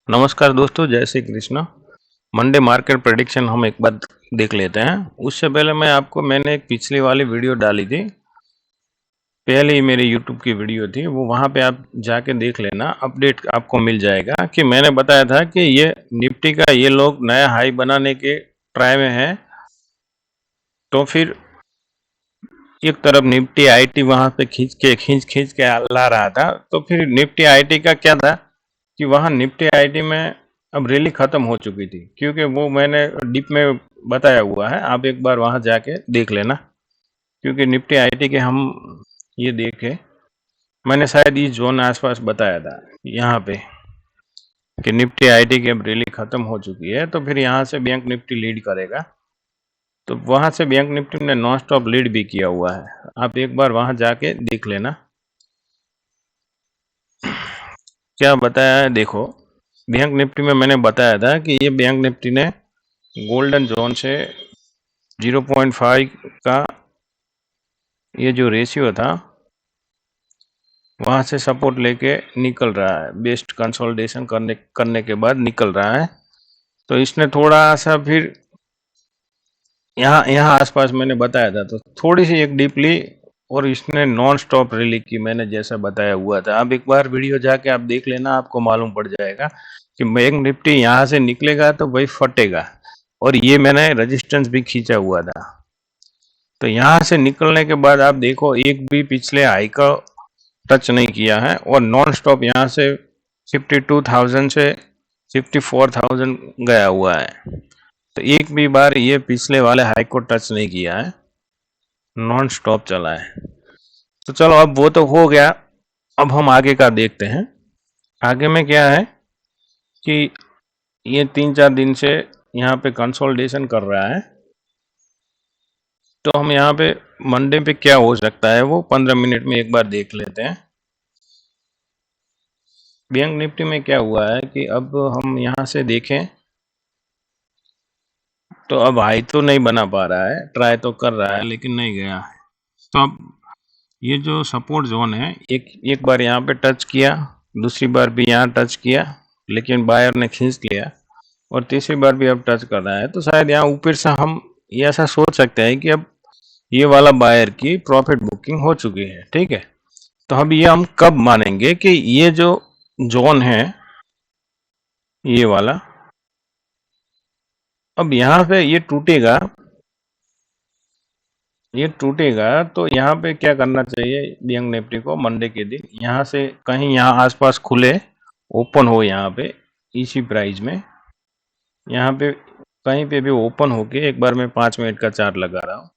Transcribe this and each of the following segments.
नमस्कार दोस्तों, जय Shri Krishna. Monday market prediction हम एक बार देख लेते हैं। उससे पहले मैंने एक पिछली वाली वीडियो डाली थी, पहले ही मेरी यूट्यूब की वीडियो थी, वो वहाँ पे आप जाके देख लेना, अपडेट आपको मिल जाएगा कि मैंने बताया था कि ये निफ्टी का ये लोग नया हाई बनाने के ट्राई में है। तो फिर एक तरफ निफ्टी आईटी वहाँ पे खींच के ला रहा था। तो फिर निफ्टी आईटी का क्या था कि वहाँ निफ्टी आईटी में अब रैली खत्म हो चुकी थी, क्योंकि वो मैंने डीप में बताया हुआ है, आप एक बार वहाँ जाके देख लेना। क्योंकि निफ्टी आईटी के हम ये देखे, मैंने शायद इस जोन आसपास बताया था यहाँ पे कि निफ्टी आईटी की अब रैली खत्म हो चुकी है। तो फिर यहाँ से बैंक निफ्टी लीड करेगा। तो वहाँ से बैंक निफ्टी ने नॉन स्टॉप लीड भी किया हुआ है, आप एक बार वहाँ जाके देख लेना। क्या बताया है देखो, बैंक निफ्टी में मैंने बताया था कि ये बैंक निफ्टी ने गोल्डन जोन से 0.5 का ये जो रेशियो था वहाँ से सपोर्ट लेके निकल रहा है, बेस्ट कंसोलिडेशन करने के बाद निकल रहा है। तो इसने थोड़ा सा फिर यहाँ यहाँ आसपास मैंने बताया था, तो थोड़ी सी एक डीपली, और इसने नॉन स्टॉप रैली की, मैंने जैसा बताया हुआ था। आप एक बार वीडियो जाके आप देख लेना, आपको मालूम पड़ जाएगा कि बैंक निफ्टी यहाँ से निकलेगा तो वही फटेगा। और ये मैंने रेजिस्टेंस भी खींचा हुआ था। तो यहाँ से निकलने के बाद आप देखो, एक भी पिछले हाई का टच नहीं किया है, और नॉन स्टॉप यहाँ से 52,000 से 54,000 गया हुआ है। तो एक भी बार ये पिछले वाले हाई को टच नहीं किया है, नॉन स्टॉप चला है। तो चलो, अब वो तो हो गया। अब हम आगे का देखते हैं। आगे में क्या है कि ये 3-4 दिन से यहाँ पे कंसोलिडेशन कर रहा है। तो हम यहाँ पे मंडे पे क्या हो सकता है वो 15 मिनट में एक बार देख लेते हैं। बैंक निफ्टी में क्या हुआ है कि अब हम यहाँ से देखें तो अब हाई तो नहीं बना पा रहा है, ट्राई तो कर रहा है लेकिन नहीं गया है। तो अब ये जो सपोर्ट जोन है, एक एक बार यहाँ पे टच किया, दूसरी बार भी यहाँ टच किया, लेकिन बायर ने खींच लिया, और तीसरी बार भी अब टच कर रहा है। तो शायद यहाँ ऊपर से हम ये ऐसा सोच सकते हैं कि अब ये वाला बायर की प्रॉफिट बुकिंग हो चुकी है। ठीक है, तो अब ये हम कब मानेंगे कि ये जो जोन है ये वाला, अब यहाँ पे ये टूटेगा तो यहाँ पे क्या करना चाहिए बैंक निफ्टी को मंडे के दिन, यहाँ से कहीं यहाँ आसपास खुले, ओपन हो यहाँ पे इसी प्राइस में, यहाँ पे कहीं पे भी ओपन होके, एक बार मैं 5 मिनट का चार्ट लगा रहा हूँ,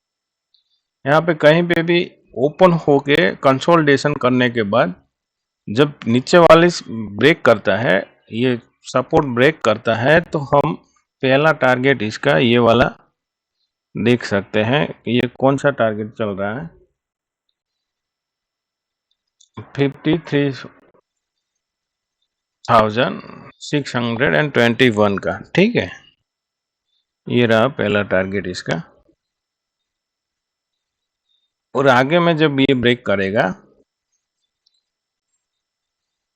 यहाँ पे कहीं पे भी ओपन होके कंसोलिडेशन करने के बाद जब नीचे वाले ब्रेक करता है, ये सपोर्ट ब्रेक करता है, तो हम पहला टारगेट इसका ये वाला देख सकते हैं। ये कौन सा टारगेट चल रहा है, 53,621 का। ठीक है, ये रहा पहला टारगेट इसका। और आगे में जब ये ब्रेक करेगा,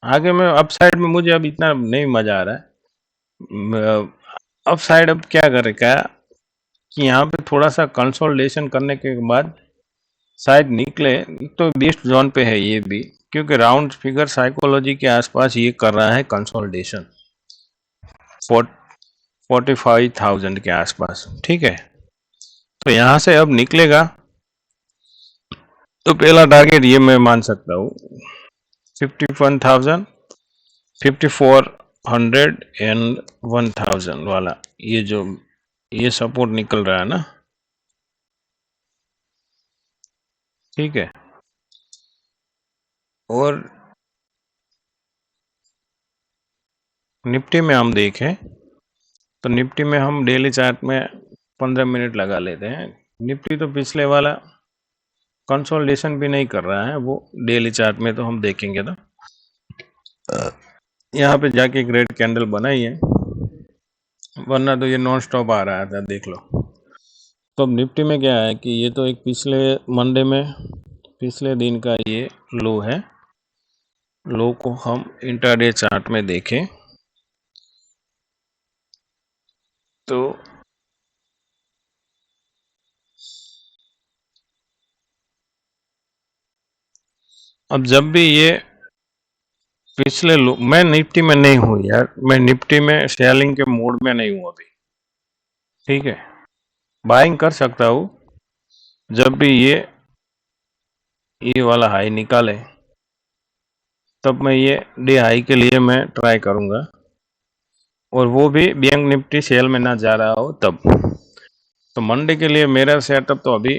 आगे में अप साइड में मुझे अब इतना नहीं मजा आ रहा है। अप साइड अब क्या करेगा कि यहाँ पे थोड़ा सा कंसोलिडेशन करने के बाद शायद निकले, तो बेस्ट जोन पे है ये भी, क्योंकि राउंड फिगर साइकोलॉजी के आसपास ये कर रहा है कंसोलिडेशन 45,000 के आसपास। ठीक है, तो यहाँ से अब निकलेगा तो पहला टारगेट ये मैं मान सकता हूँ 51,000, 5400 एंड 1000 वाला, ये जो ये सपोर्ट निकल रहा है ना। ठीक है, और निफ्टी में हम देखें तो निफ्टी में हम डेली चार्ट में 15 मिनट लगा लेते हैं। निफ्टी तो पिछले वाला कंसोलिडेशन भी नहीं कर रहा है, वो डेली चार्ट में तो हम देखेंगे तो यहाँ पे जाके एक रेड कैंडल बनाई है, वरना तो ये नॉन स्टॉप आ रहा था, देख लो। तो अब निफ्टी में क्या है कि ये तो एक पिछले मंडे में पिछले दिन का ये लो है। लो को हम इंट्राडे चार्ट में देखें तो अब जब भी ये पिछले मैं निफ्टी में नहीं हूँ यार, मैं निफ्टी में सेलिंग के मोड में नहीं हूँ अभी, ठीक है। बाइंग कर सकता हूँ जब भी ये वाला हाई निकाले, तब मैं ये डे हाई के लिए मैं ट्राई करूंगा, और वो भी बैंक निफ्टी सेल में ना जा रहा हो तब। तो मंडे के लिए मेरा सेटअप तो अभी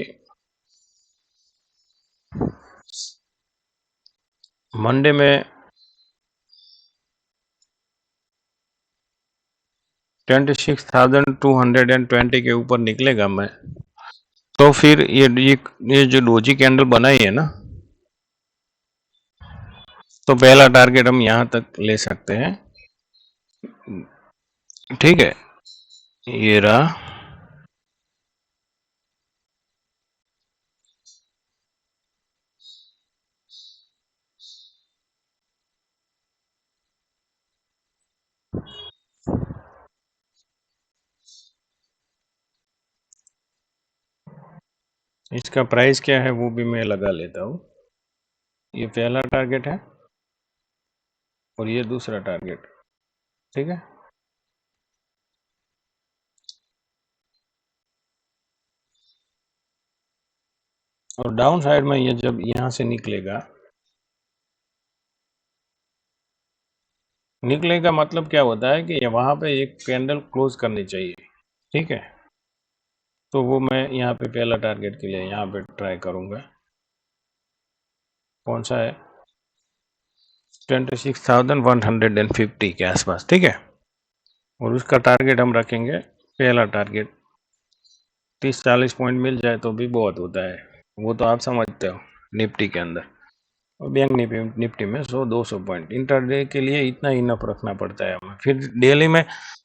मंडे में 26,220 के ऊपर निकलेगा मैं, तो फिर ये जो डोजी कैंडल बनाई है ना, तो पहला टारगेट हम यहाँ तक ले सकते हैं, ठीक है। ये रहा, इसका प्राइस क्या है वो भी मैं लगा लेता हूँ। ये पहला टारगेट है और ये दूसरा टारगेट, ठीक है। और डाउन साइड में ये जब यहाँ से निकलेगा मतलब क्या होता है कि वहां पे एक कैंडल क्लोज करनी चाहिए, ठीक है। तो वो मैं यहाँ पे पहला टारगेट के लिए यहाँ पे ट्राई करूंगा। कौन सा है? 26,150 के आसपास, ठीक है। और उसका टारगेट हम रखेंगे, पहला टारगेट 30-40 पॉइंट मिल जाए तो भी बहुत होता है, वो तो आप समझते हो निफ्टी के अंदर। और बैंक निफ्टी में 100-200 पॉइंट इंटरडे के लिए इतना ही इनफ रखना पड़ता है हमें। फिर डेली में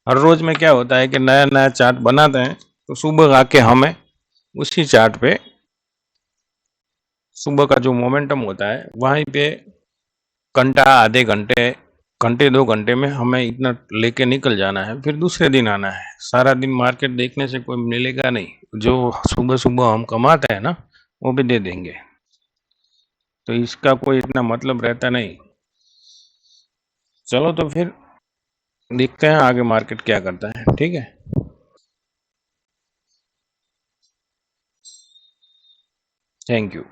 हर रोज में क्या होता है कि नया नया चार्ट बनाते हैं, तो सुबह आके हमें उसी चार्ट पे सुबह का जो मोमेंटम होता है वहीं पे घंटा आधे घंटे घंटे 2 घंटे में हमें इतना लेके निकल जाना है, फिर दूसरे दिन आना है। सारा दिन मार्केट देखने से कोई मिलेगा नहीं, जो सुबह सुबह हम कमाते हैं ना वो भी दे देंगे, तो इसका कोई इतना मतलब रहता नहीं। चलो तो फिर देखते हैं आगे मार्केट क्या करता है, ठीक है। Thank you.